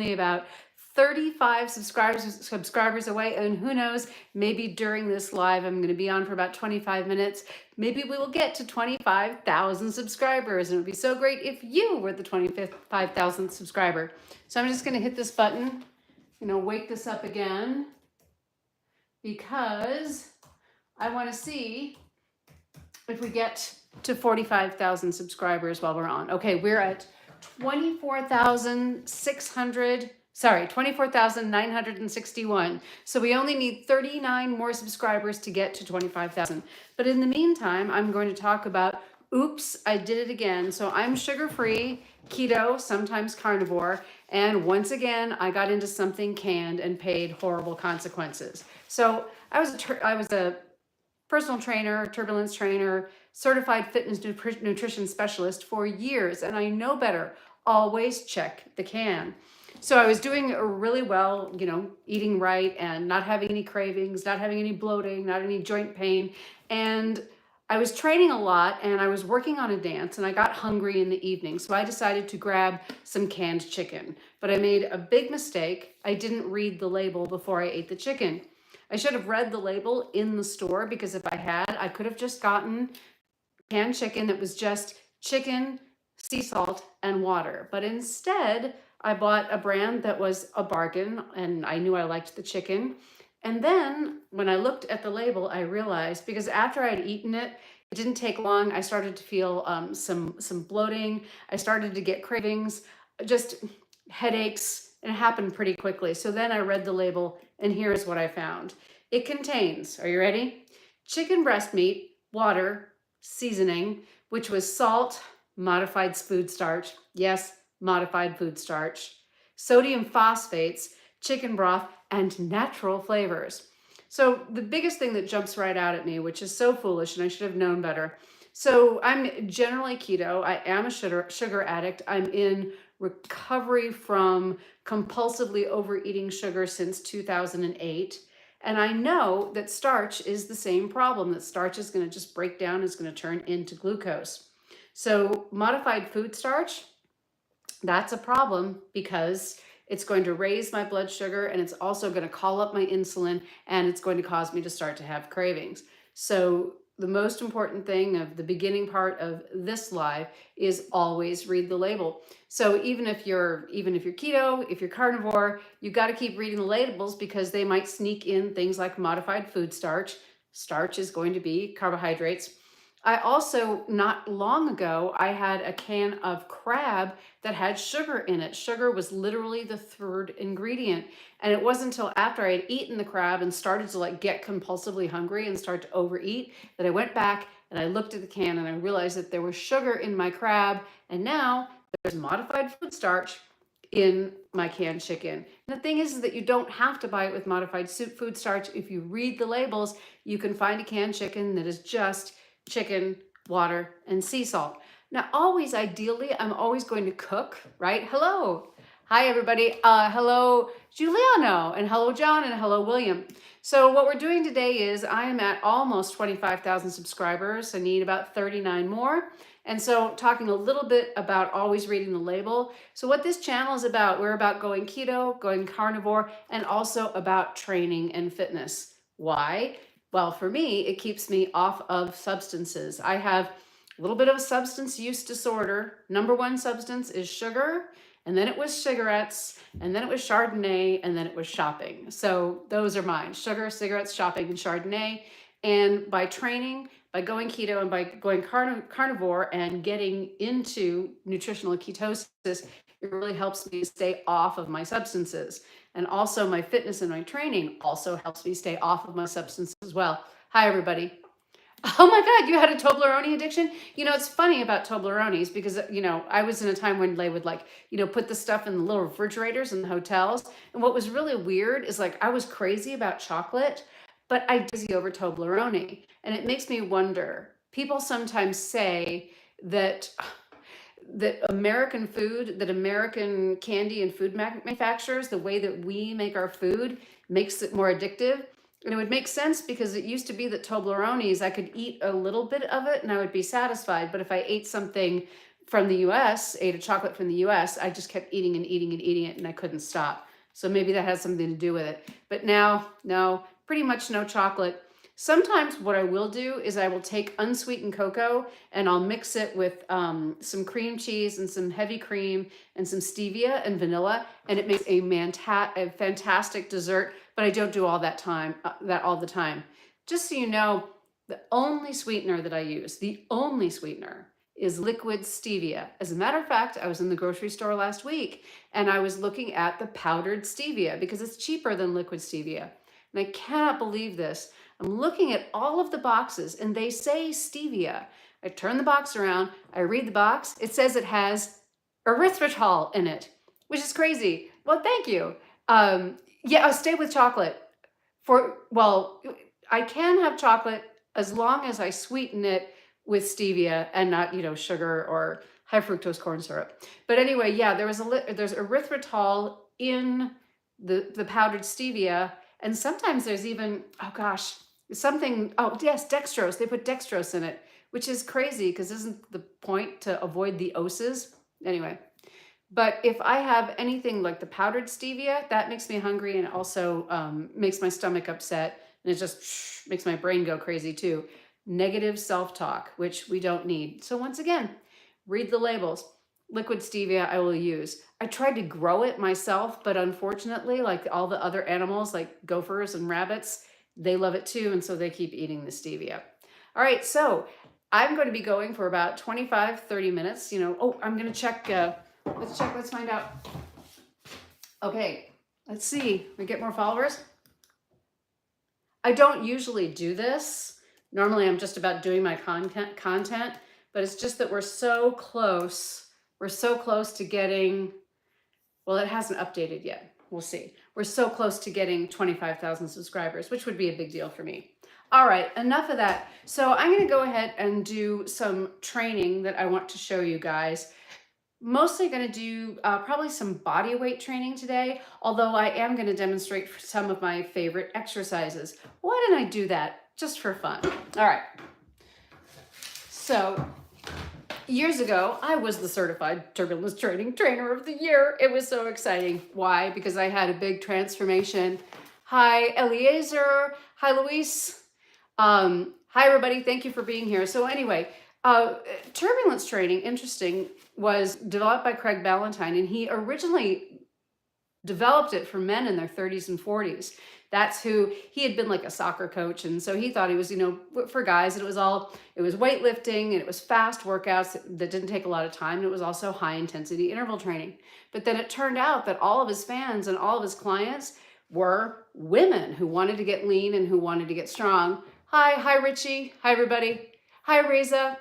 only about 35 subscribers away, and who knows, maybe during this live I'm going to be on for about 25 minutes. Maybe we will get to 25,000 subscribers, and it would be so great if you were the 25,000th subscriber. So I'm just going to hit this button, wake this up again, because I want to see if we get to 45,000 subscribers while we're on. Okay, we're at 24,961. So we only need 39 more subscribers to get to 25,000. But in the meantime, I'm going to talk about, oops, I did it again. So I'm sugar-free, keto, sometimes carnivore. And once again, I got into something canned and paid horrible consequences. So I was a personal trainer, turbulence trainer, certified fitness nutrition specialist for years, and I know better. Always check the can. So I was doing really well, eating right and not having any cravings, not having any bloating, not any joint pain. And I was training a lot, and I was working on a dance, and I got hungry in the evening. So I decided to grab some canned chicken. But I made a big mistake. I didn't read the label before I ate the chicken. I should have read the label in the store, because if I had, I could have just gotten canned chicken that was just chicken, sea salt, and water. But instead, I bought a brand that was a bargain, and I knew I liked the chicken. And then when I looked at the label, I realized, because after I had eaten it, it didn't take long. I started to feel some bloating. I started to get cravings, just headaches. And it happened pretty quickly. So then I read the label, and here's what I found. It contains, are you ready? Chicken breast meat, water, seasoning, which was salt, modified food starch. Yes, modified food starch. Sodium phosphates, chicken broth, and natural flavors. So the biggest thing that jumps right out at me, which is so foolish, and I should have known better. So I'm generally keto. I am a sugar addict. I'm in recovery from compulsively overeating sugar since 2008. And I know that starch is the same problem, that starch is going to just break down, is going to turn into glucose. So modified food starch, that's a problem, because it's going to raise my blood sugar, and it's also going to call up my insulin, and it's going to cause me to start to have cravings. So the most important thing of the beginning part of this live is always read the label. So even if you're keto, if you're carnivore, you got to keep reading the labels, because they might sneak in things like modified food starch. Starch is going to be carbohydrates. I also, not long ago, I had a can of crab that had sugar in it. Sugar was literally the third ingredient. And it wasn't until after I had eaten the crab and started to get compulsively hungry and start to overeat that I went back and I looked at the can, and I realized that there was sugar in my crab, and now there's modified food starch in my canned chicken. And the thing is that you don't have to buy it with modified food starch. If you read the labels, you can find a canned chicken that is just chicken, water, and sea salt. Now, ideally, I'm always going to cook, right? Hello. Hi, everybody. Hello, Giuliano, and hello, John, and hello, William. So what we're doing today is I am at almost 25,000 subscribers. I need about 39 more. And so talking a little bit about always reading the label. So what this channel is about, we're about going keto, going carnivore, and also about training and fitness. Why? Well, for me, it keeps me off of substances. I have a little bit of a substance use disorder. Number one substance is sugar, and then it was cigarettes, and then it was Chardonnay, and then it was shopping. So those are mine: sugar, cigarettes, shopping, and Chardonnay. And by training, by going keto, and by going carnivore and getting into nutritional ketosis, it really helps me stay off of my substances. And also my fitness and my training also helps me stay off of my substances as well. Hi, everybody. Oh my God, you had a Toblerone addiction? It's funny about Toblerones, because, I was in a time when they would put the stuff in the little refrigerators in the hotels. And what was really weird is I was crazy about chocolate, but I dizzy over Toblerone. And it makes me wonder, people sometimes say that American food, that American candy and food manufacturers, the way that we make our food makes it more addictive. And it would make sense, because it used to be that Toblerones, I could eat a little bit of it and I would be satisfied. But if I ate something from the US, ate a chocolate from the US, I just kept eating and eating and eating it and I couldn't stop. So maybe that has something to do with it. But now, no, pretty much no chocolate. Sometimes what I will do is I will take unsweetened cocoa and I'll mix it with some cream cheese and some heavy cream and some stevia and vanilla, and it makes a fantastic dessert. But I don't do all that all the time. Just so you know, the only sweetener that I use, the only sweetener, is liquid stevia. As a matter of fact, I was in the grocery store last week and I was looking at the powdered stevia because it's cheaper than liquid stevia. And I cannot believe this. I'm looking at all of the boxes and they say stevia. I turn the box around, I read the box, it says it has erythritol in it, which is crazy. Well, thank you. Yeah, I'll stay with chocolate. Well, I can have chocolate as long as I sweeten it with stevia and not, sugar or high fructose corn syrup. But anyway, yeah, there's erythritol in the powdered stevia. And sometimes there's even, oh gosh, yes, dextrose. They put dextrose in it, which is crazy because isn't the point to avoid the oses? Anyway, but if I have anything like the powdered stevia, that makes me hungry and also makes my stomach upset. And it just makes my brain go crazy too. Negative self-talk, which we don't need. So once again, read the labels. Liquid stevia I will use. I tried to grow it myself, but unfortunately, like all the other animals, like gophers and rabbits, they love it too, and so they keep eating the stevia. All right, so I'm going to be going for about 25, 30 minutes. I'm going to check. Let's find out. Okay, let's see. We get more followers. I don't usually do this. Normally, I'm just about doing my content, but it's just that we're so close. We're so close to getting, well, it hasn't updated yet. We'll see. We're so close to getting 25,000 subscribers, which would be a big deal for me. All right, enough of that. So I'm going to go ahead and do some training that I want to show you guys. Mostly going to do probably some body weight training today, although I am going to demonstrate some of my favorite exercises. Why didn't I do that? Just for fun. All right. So years ago, I was the certified turbulence training trainer of the year. It was so exciting. Why? Because I had a big transformation. Hi, Eliezer. Hi, Luis. Hi, everybody. Thank you for being here. So anyway, turbulence training, interesting, was developed by Craig Ballantyne, and he originally developed it for men in their 30s and 40s. That's who he had been, like a soccer coach. And so he thought he was, for guys, and it was weightlifting and it was fast workouts that didn't take a lot of time. And it was also high intensity interval training. But then it turned out that all of his fans and all of his clients were women who wanted to get lean and who wanted to get strong. Hi, Richie. Hi, everybody. Hi, Reza.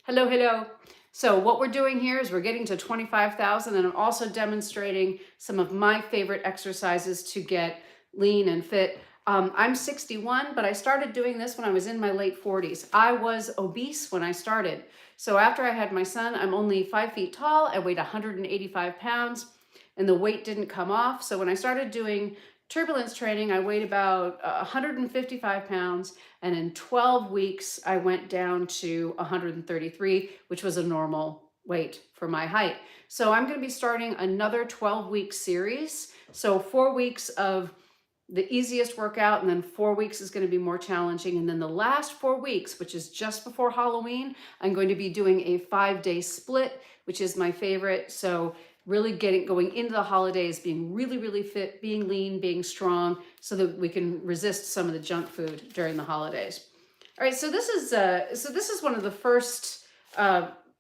Hello. So what we're doing here is we're getting to 25,000, and I'm also demonstrating some of my favorite exercises to get lean and fit. I'm 61, but I started doing this when I was in my late 40s. I was obese when I started. So after I had my son, I'm only 5 feet tall. I weighed 185 pounds, and the weight didn't come off. So when I started doing turbulence training, I weighed about 155 pounds, and in 12 weeks, I went down to 133, which was a normal weight for my height. So I'm going to be starting another 12-week series. So 4 weeks of the easiest workout, and then 4 weeks is going to be more challenging. And then the last 4 weeks, which is just before Halloween, I'm going to be doing a 5-day split, which is my favorite. So really going into the holidays, being really, really fit, being lean, being strong, so that we can resist some of the junk food during the holidays. All right, so this is one of the first.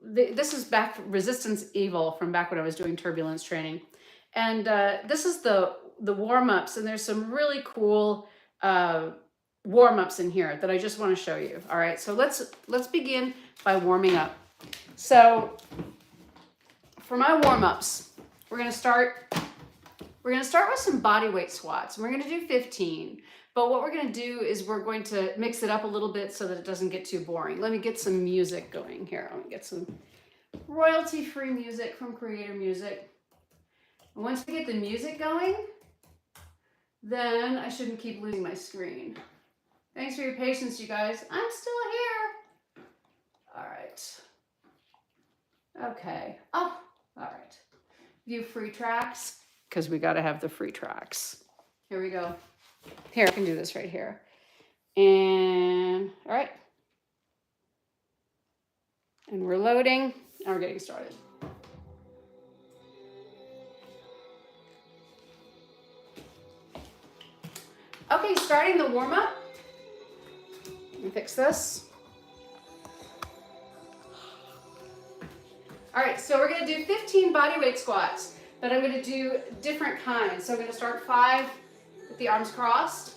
This is back Resistance Evil from back when I was doing turbulence training, and this is the warm-ups, and there's some really cool warm-ups in here that I just want to show you. All right, so let's begin by warming up. So for my warm-ups, we're gonna start with some body weight squats. We're gonna do 15, but what we're gonna do is we're going to mix it up a little bit so that it doesn't get too boring. Let me get some music going here. I'm gonna get some royalty-free music from Creator Music. And once we get the music going, then I shouldn't keep losing my screen. Thanks for your patience, you guys. I'm still here. All right. Okay. Oh, all right. View free tracks, because we got to have the free tracks. Here we go. Here, I can do this right here. And all right. And we're loading, and we're getting started. Okay, starting the warm-up. Let me fix this. All right, so we're gonna do 15 body weight squats, but I'm gonna do different kinds. So I'm gonna start 5 with the arms crossed.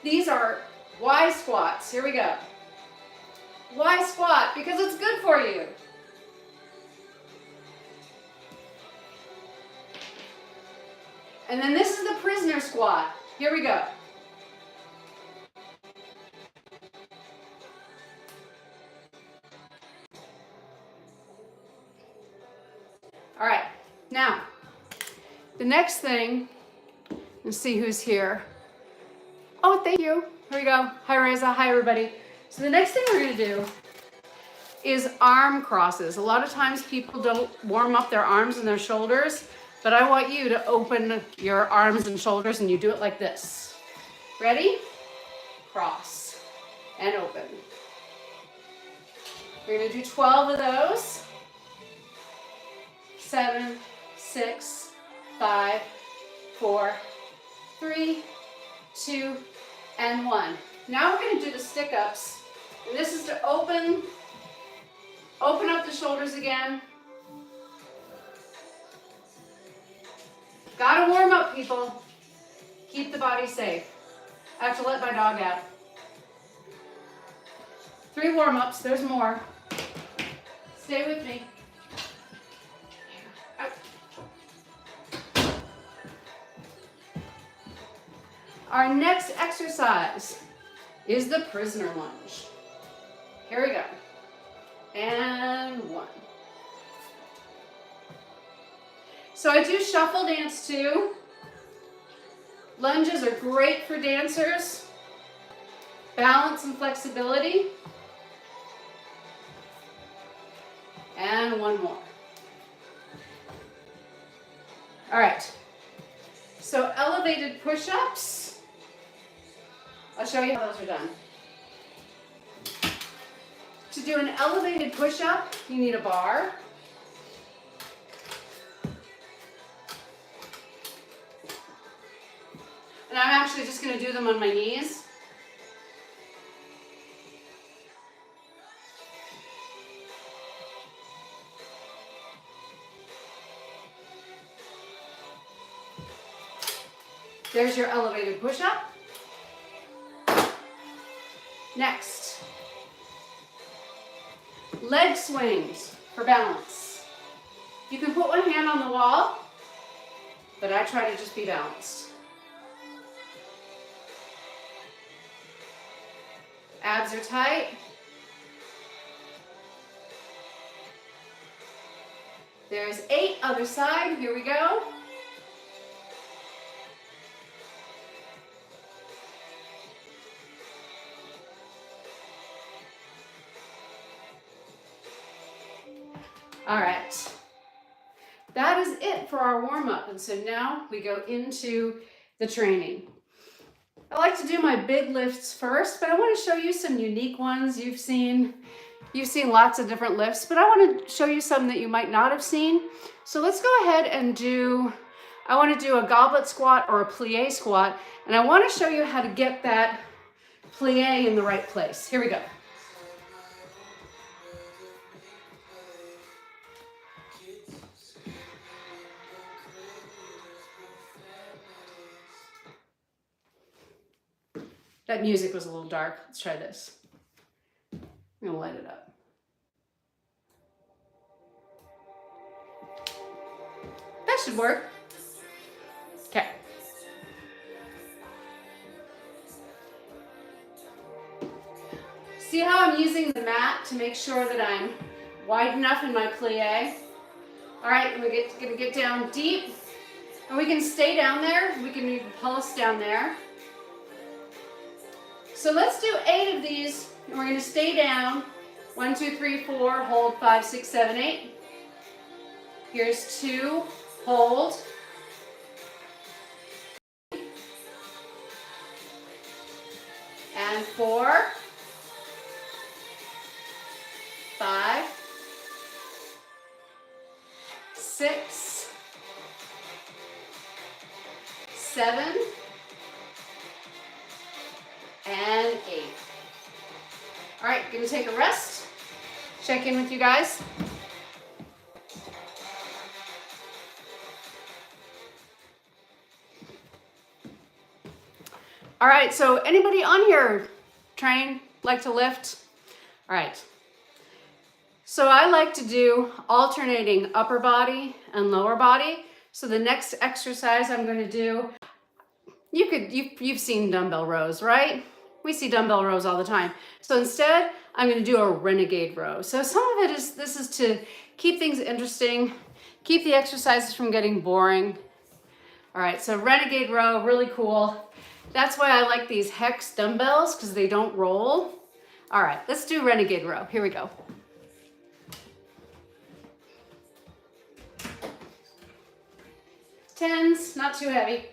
These are Y squats. Here we go. Y squat, because it's good for you. And then this is the prisoner squat. Here we go. All right, now, the next thing, let's see who's here. Oh, thank you. Here we go. Hi, Reza. Hi, everybody. So the next thing we're gonna do is arm crosses. A lot of times people don't warm up their arms and their shoulders, but I want you to open your arms and shoulders, and you do it like this. Ready? Cross and open. We're gonna do 12 of those. 7, 6, 5, 4, 3, 2, and 1. Now we're gonna do the stick-ups. And this is to open up the shoulders again. Gotta warm up, people. Keep the body safe. I have to let my dog out. 3 warm-ups, there's more. Stay with me. Our next exercise is the prisoner lunge. Here we go. And 1. So I do shuffle dance too. Lunges are great for dancers. Balance and flexibility. And 1 more. All right. So elevated push-ups. I'll show you how those are done. To do an elevated push-up, you need a bar. And I'm actually just going to do them on my knees. There's your elevated push-up. Next, leg swings for balance. You can put one hand on the wall, but I try to just be balanced. Abs are tight. There's 8, other side, here we go. All right, that is it for our warm-up. And so now we go into the training. I like to do my big lifts first, but I want to show you some unique ones. You've seen lots of different lifts, but I want to show you some that you might not have seen. So let's go ahead and I want to do a goblet squat or a plie squat, and I want to show you how to get that plie in the right place. Here we go. That music was a little dark. Let's try this. I'm gonna light it up. That should work. Okay. See how I'm using the mat to make sure that I'm wide enough in my plie? All right, we're gonna get down deep, and we can stay down there. We can even pulse down there. So let's do 8 of these, and we're going to stay down. 1, 2, 3, 4, hold, 5, 6, 7, 8. Here's 2, hold. And 4, 5, 6, 7, and 8. All right, gonna take a rest. Check in with you guys. All right, so anybody on here train, like to lift? All right. So I like to do alternating upper body and lower body. So the next exercise I'm going to do, you've seen dumbbell rows, right? We see dumbbell rows all the time. So instead, I'm going to do a renegade row. So some of this is to keep things interesting, keep the exercises from getting boring. All right, so renegade row, really cool. That's why I like these Hex dumbbells, because they don't roll. All right, let's do renegade row. Here we go. Tens, not too heavy.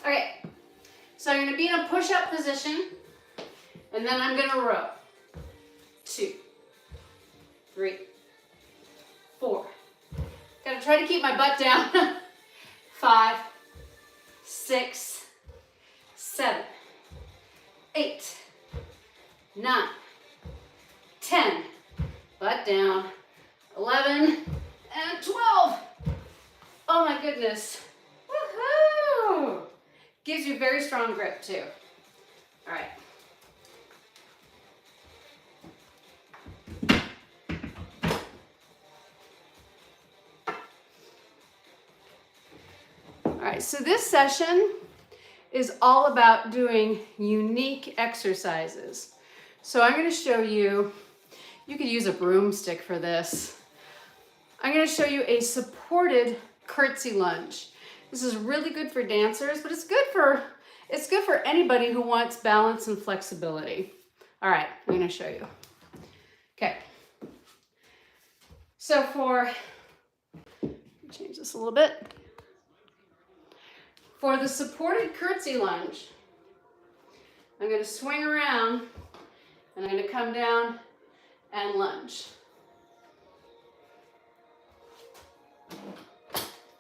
Okay, so I'm gonna be in a push-up position, and then I'm gonna row. 2, 3, 4. Gotta try to keep my butt down. 5, 6, 7, 8, 9, 10, butt down, 11, and 12. Oh my goodness. Woohoo! Gives you very strong grip too. All right. All right, so this session is all about doing unique exercises. So I'm going to show you, you could use a broomstick for this. I'm going to show you a supported curtsy lunge. This is really good for dancers, but it's good for anybody who wants balance and flexibility. All right, I'm going to show you. Okay. So change this a little bit. For the supported curtsy lunge, I'm going to swing around and I'm going to come down and lunge.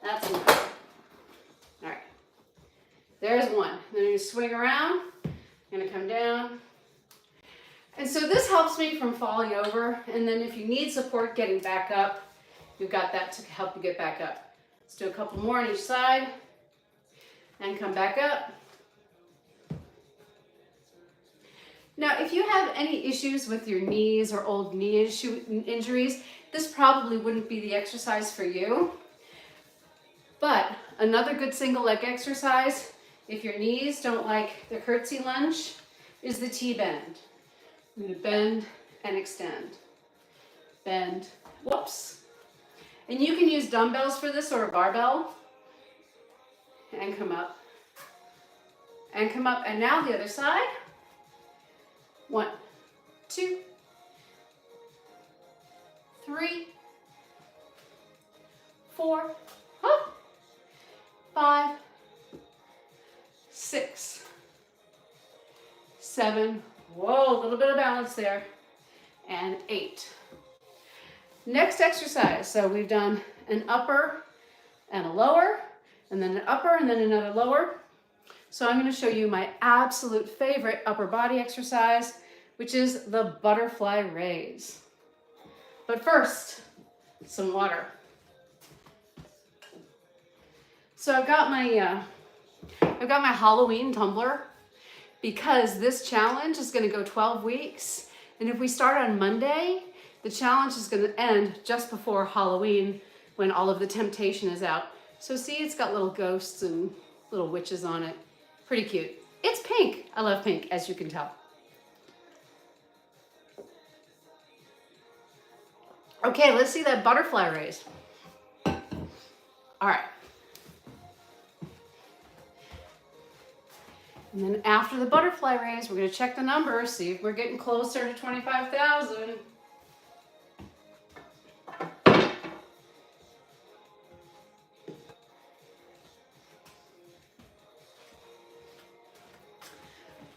That's enough. All right. There's one. Then I'm going to swing around. I'm going to come down. And so this helps me from falling over. And then if you need support getting back up, you've got that to help you get back up. Let's do a couple more on each side. And come back up. Now, if you have any issues with your knees or old knee injuries, this probably wouldn't be the exercise for you. But another good single leg exercise, if your knees don't like the curtsy lunge, is the T-bend. I'm going to bend and extend. Bend, whoops. And you can use dumbbells for this or a barbell. And come up. And come up. And now the other side. 1, 2, 3, 4, 5, 6, 7. Whoa, a little bit of balance there. And 8. Next exercise. So we've done an upper and a lower, and then an upper, and then another lower. So I'm going to show you my absolute favorite upper body exercise, which is the butterfly raise. But first, some water. So I've got my Halloween tumbler because this challenge is going to go 12 weeks. And if we start on Monday, the challenge is going to end just before Halloween when all of the temptation is out. So see, it's got little ghosts and little witches on it. Pretty cute. It's pink. I love pink, as you can tell. Okay, let's see that butterfly raise. All right. And then after the butterfly raise, we're going to check the numbers, see if we're getting closer to 25,000.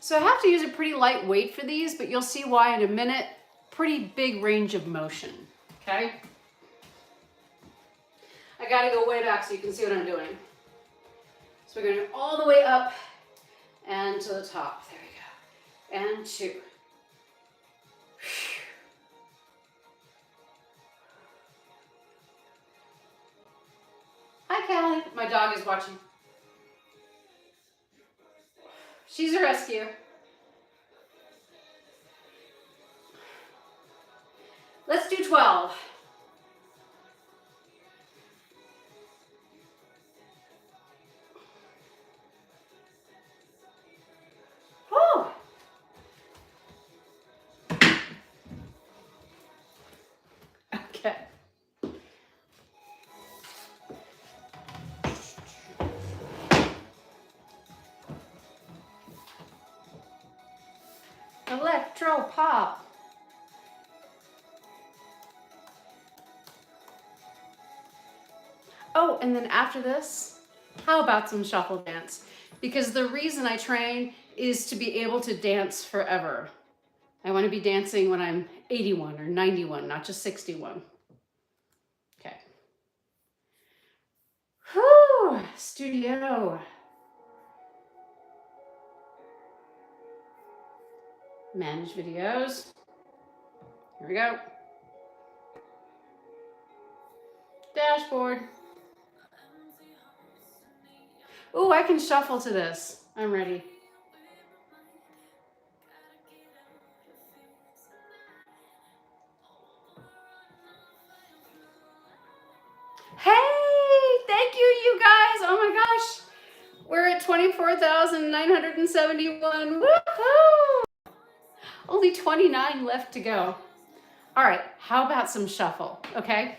So I have to use a pretty light weight for these, but you'll see why in a minute. Pretty big range of motion, okay? I gotta go way back so you can see what I'm doing. So we're going all the way up and to the top. There we go. And 2. Hi, Callie. My dog is watching. She's a rescue. Let's do 12. Whew. Okay. Electro pop. Oh, and then after this, how about some shuffle dance? Because the reason I train is to be able to dance forever. I want to be dancing when I'm 81 or 91, not just 61. Okay. Whew, studio. Manage videos. Here we go. Dashboard. Ooh, I can shuffle to this. I'm ready. Hey, thank you guys. Oh my gosh. We're at 24,971. Woohoo! Only 29 left to go. All right, how about some shuffle, okay?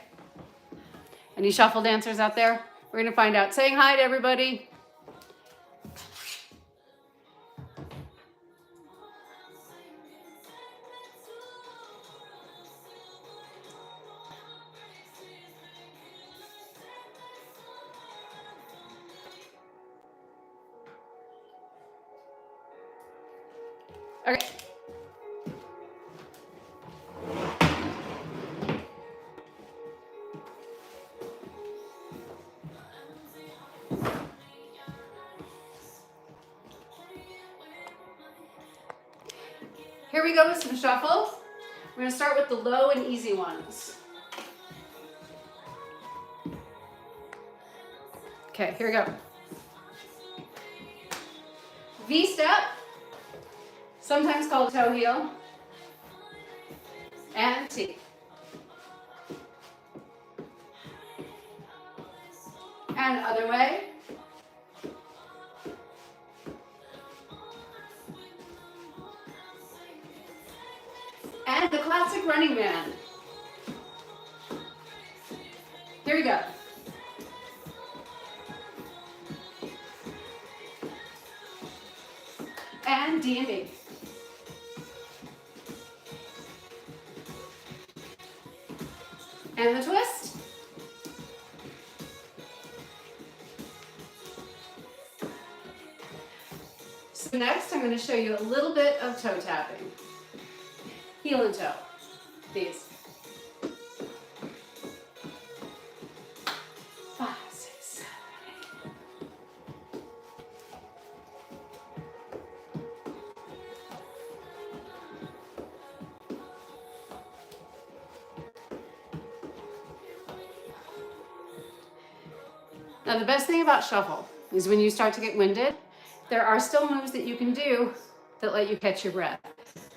Any shuffle dancers out there? We're gonna find out. Saying hi to everybody. Okay. Here we go with some shuffle. We're gonna start with the low and easy ones. Okay, here we go. V-step, sometimes called toe heel, and T. And other way. And the classic running man. Here we go. And D&D. And the twist. So next I'm going to show you a little bit of toe tapping. Heel and toe. These. 5, 6, 7, 8. Now the best thing about shuffle is when you start to get winded, there are still moves that you can do that let you catch your breath,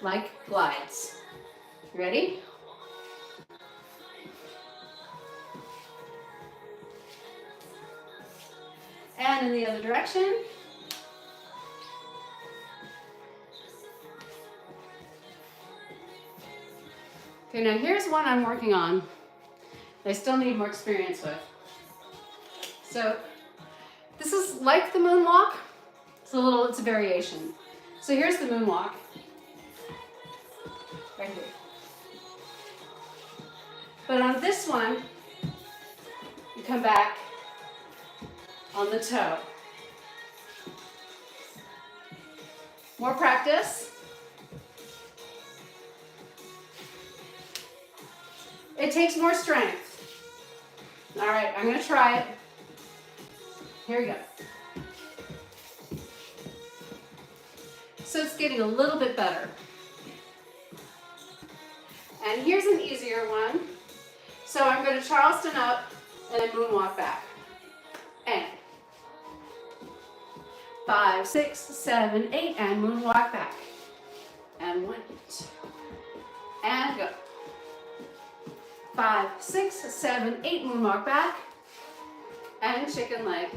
like glides. Ready? And in the other direction. Okay, now here's one I'm working on. I still need more experience with. So this is like the moonwalk, It's a variation. So here's the moonwalk. Right here. But on this one, you come back on the toe. More practice. It takes more strength. All right, I'm gonna try it. Here we go. So it's getting a little bit better. And here's an easier one. So I'm going to Charleston up and then moonwalk back. And 5, 6, 7, 8, and moonwalk back. And 1, 2, and go. 5, 6, 7, 8, moonwalk back. And chicken leg.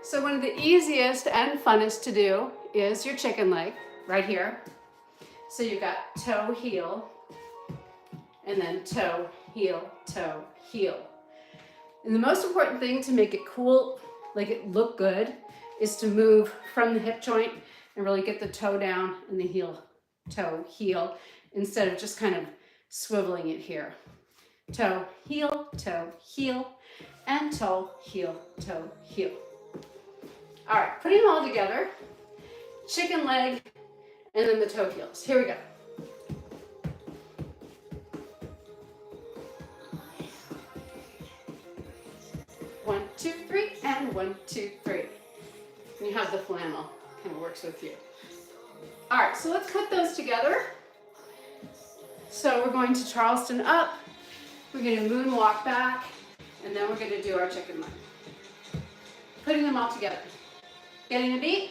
So one of the easiest and funnest to do is your chicken leg, right here. So you've got toe, heel, and then toe, heel, toe, heel. And the most important thing to make it cool, like it look good, is to move from the hip joint and really get the toe down and the heel, toe, heel, instead of just kind of swiveling it here. Toe, heel, and toe, heel, toe, heel. All right, putting them all together, chicken leg, and then the toe heels. Here we go. One, two, three, and 1, 2, 3. And you have the flannel, kind of works with you. All right, so let's put those together. So we're going to Charleston up, we're going to moonwalk back, and then we're going to do our chicken leg. Putting them all together. Getting a beat?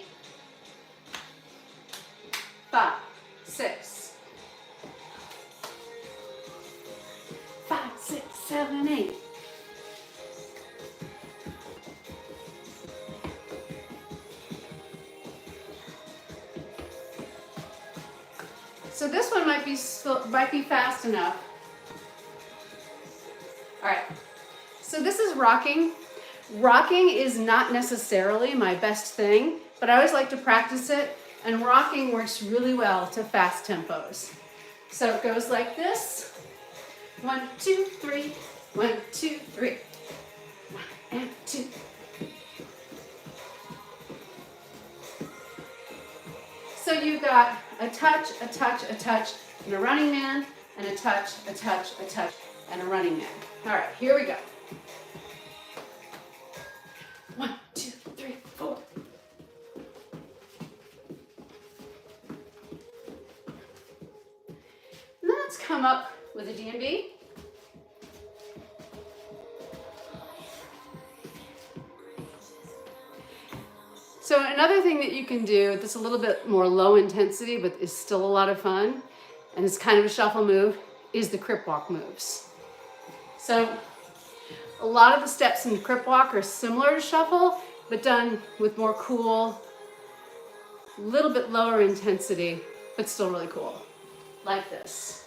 5, 6. 5, 6, 7, 8. So this one might be fast enough. All right. So this is rocking. Rocking is not necessarily my best thing, but I always like to practice it, and rocking works really well to fast tempos. So it goes like this. 1, 2, 3, 1, 2, 3. 1 and 2. So you've got a touch, a touch, a touch, and a running man, and a touch, a touch, a touch, and a running man. All right, here we go. 1, 2, 3, 4. And then let's come up with a D&B. So another thing that you can do that's a little bit more low intensity but is still a lot of fun, and it's kind of a shuffle move, is the crip walk moves. So a lot of the steps in the crip walk are similar to shuffle, but done with more cool, a little bit lower intensity, but still really cool, like this.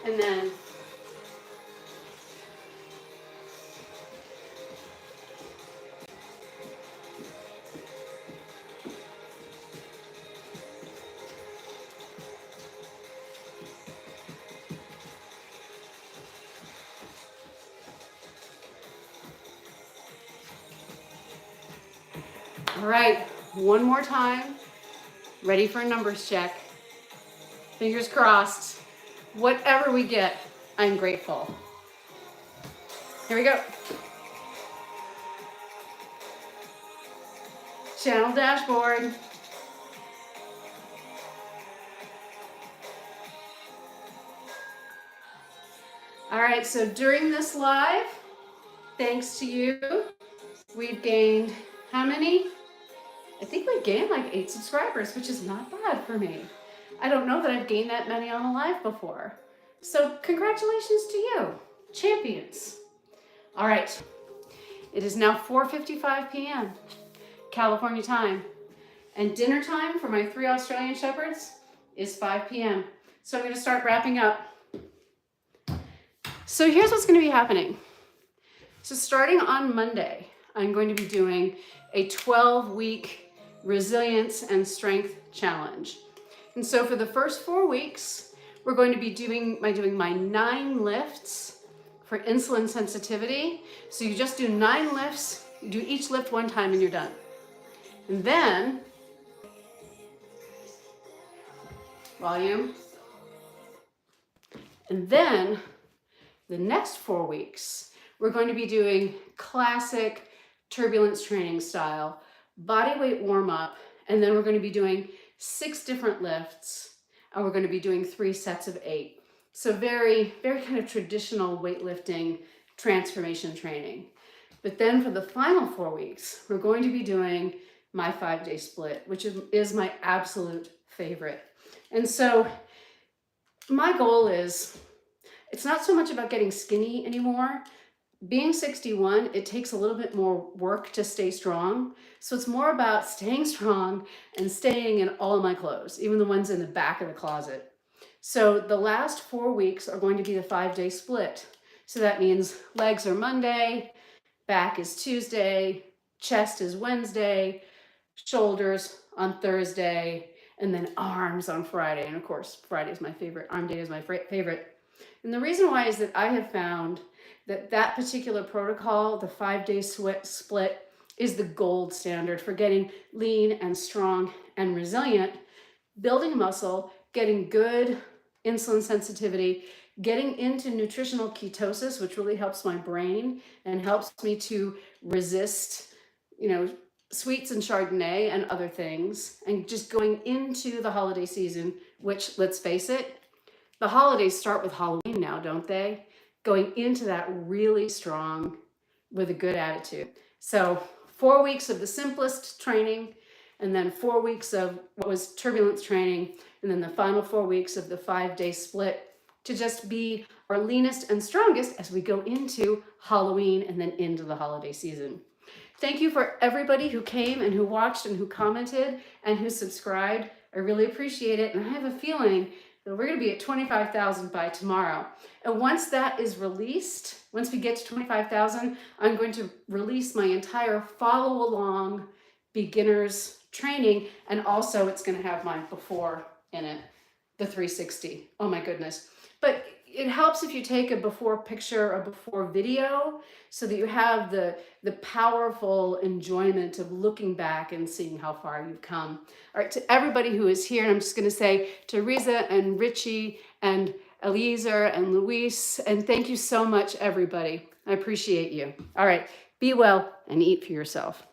And then all right, one more time. Ready for a numbers check. Fingers crossed. Whatever we get, I'm grateful. Here we go. Channel dashboard. All right, so during this live, thanks to you, we've gained how many? I think we gained like 8 subscribers, which is not bad for me. I don't know that I've gained that many on a live before. So congratulations to you, champions. All right, it is now 4:55 p.m. California time, And dinner time for my 3 Australian Shepherds is 5 p.m. So I'm going to start wrapping up. So here's what's going to be happening. So starting on Monday, I'm going to be doing a 12-week resilience and strength challenge. And so for the first 4 weeks, we're going to be doing my 9 lifts for insulin sensitivity. So you just do 9 lifts, you do each lift 1 time and you're done. And then, volume. And then the next 4 weeks, we're going to be doing classic turbulence training style, body weight warm up, and then we're going to be doing 6 different lifts, and we're going to be doing 3 sets of 8. So very, very kind of traditional weightlifting transformation training. But then for the final 4 weeks, we're going to be doing my 5-day split, which is my absolute favorite. And so my goal is, it's not so much about getting skinny anymore. Being 61, it takes a little bit more work to stay strong. So it's more about staying strong and staying in all of my clothes, even the ones in the back of the closet. So the last 4 weeks are going to be the 5-day split. So that means legs are Monday, back is Tuesday, chest is Wednesday, shoulders on Thursday, and then arms on Friday. And of course, Friday is my favorite. Arm day is my favorite. And the reason why is that I have found that particular protocol, the 5-day split, is the gold standard for getting lean and strong and resilient, building muscle, getting good insulin sensitivity, getting into nutritional ketosis, which really helps my brain and helps me to resist, sweets and Chardonnay and other things, and just going into the holiday season, which, let's face it, the holidays start with Halloween now, don't they? Going into that really strong with a good attitude. So 4 weeks of the simplest training, and then 4 weeks of what was turbulence training, and then the final 4 weeks of the 5-day split to just be our leanest and strongest as we go into Halloween and then into the holiday season. Thank you for everybody who came and who watched and who commented and who subscribed. I really appreciate it. And I have a feeling that we're going to be at 25,000 by tomorrow. And once that is released, once we get to 25,000, I'm going to release my entire follow along beginners training. And also it's going to have my before in it, the 360. Oh my goodness. But it helps if you take a before picture or before video so that you have the powerful enjoyment of looking back and seeing how far you've come. All right, to everybody who is here, and I'm just going to say Teresa and Richie and Eliezer and Luis, and thank you so much, everybody. I appreciate you. All right, be well and eat for yourself.